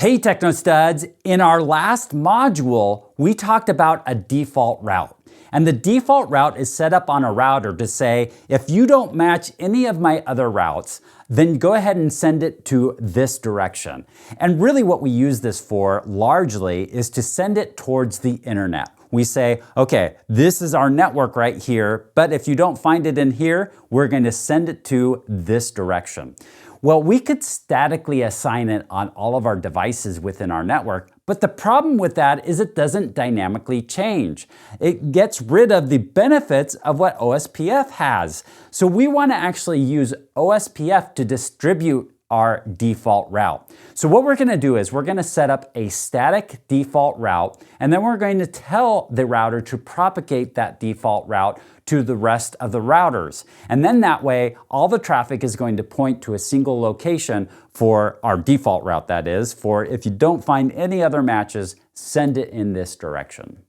Hey Techno Studs, in our last module, we talked about a default route. And the default route is set up on a router to say, if you don't match any of my other routes, then go ahead and send it to this direction. And really what we use this for largely is to send it towards the internet. We say, okay, this is our network right here, but if you don't find it in here, we're going to send it to this direction. Well, we could statically assign it on all of our devices within our network, but the problem with that is it doesn't dynamically change. It gets rid of the benefits of what OSPF has. So we want to actually use OSPF to distribute our default route. So what we're going to do is we're going to set up a static default route, and then we're going to tell the router to propagate that default route to the rest of the routers. And then that way, all the traffic is going to point to a single location for our default route, that is, for if you don't find any other matches, send it in this direction.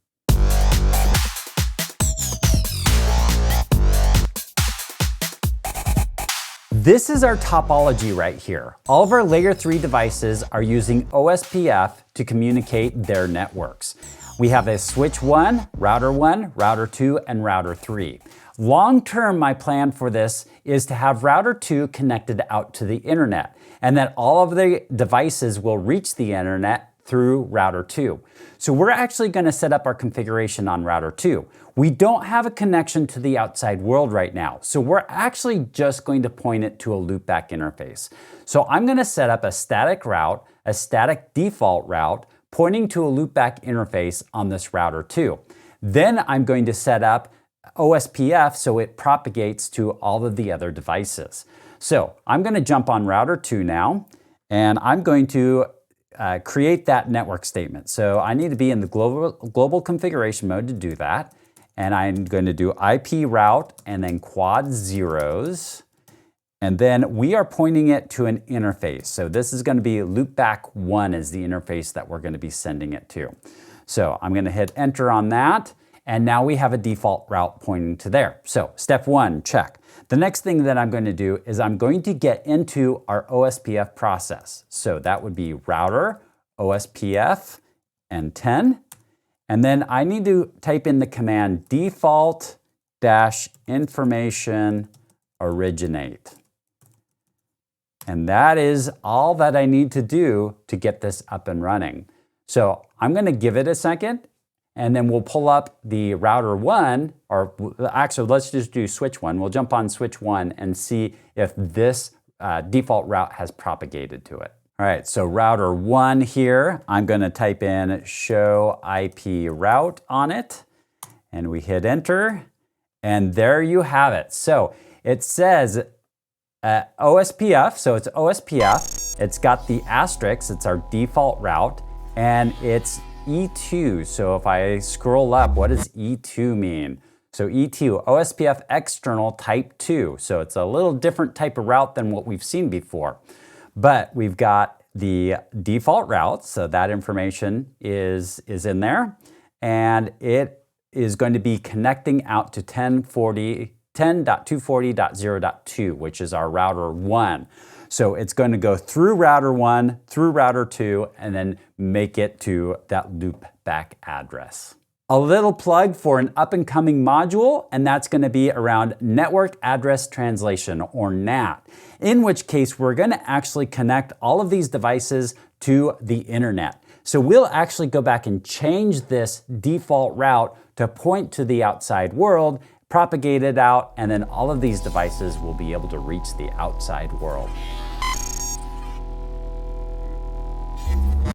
This is our topology right here. All of our layer 3 devices are using OSPF to communicate their networks. We have a switch 1, router 2, and router 3. Long term, my plan for this is to have router 2 connected out to the internet, and that all of the devices will reach the internet through router 2. So we're actually going to set up our configuration on router 2. We don't have a connection to the outside world right now, so we're actually just going to point it to a loopback interface. So I'm going to set up a static route, a static default route, pointing to a loopback interface on this router 2. Then I'm going to set up OSPF so it propagates to all of the other devices. So I'm going to jump on router 2 now, and I'm going to create that network statement. So I need to be in the global configuration mode to do that. And I'm going to do IP route and then quad zeros. And then we are pointing it to an interface. So this is going to be loopback 1 is the interface that we're going to be sending it to. So I'm going to hit enter on that. And now we have a default route pointing to there. So step 1, check. The next thing that I'm going to do is I'm going to get into our OSPF process. So that would be router, OSPF, and 10. And then I need to type in the command default-information originate. And that is all that I need to do to get this up and running. So I'm going to give it a second, and then we'll pull up the router 1, or actually let's just do switch 1. We'll jump on switch 1 and see if this default route has propagated to it. All right, so router 1 here, I'm going to type in show IP route on it, and we hit enter, and there you have it. So it says OSPF, so it's OSPF, it's got the asterisk, it's our default route, and it's E2. So if I scroll up, what does E2 mean? So E2, OSPF external type 2. So it's a little different type of route than what we've seen before. But we've got the default route, so that information is in there, and it is going to be connecting out to 10.240.0.2, which is our router 1. So it's going to go through router 1, through router 2, and then make it to that loopback address. A little plug for an up-and-coming module, and that's going to be around Network Address Translation, or NAT, in which case we're going to actually connect all of these devices to the internet. So we'll actually go back and change this default route to point to the outside world, propagate it out, and then all of these devices will be able to reach the outside world.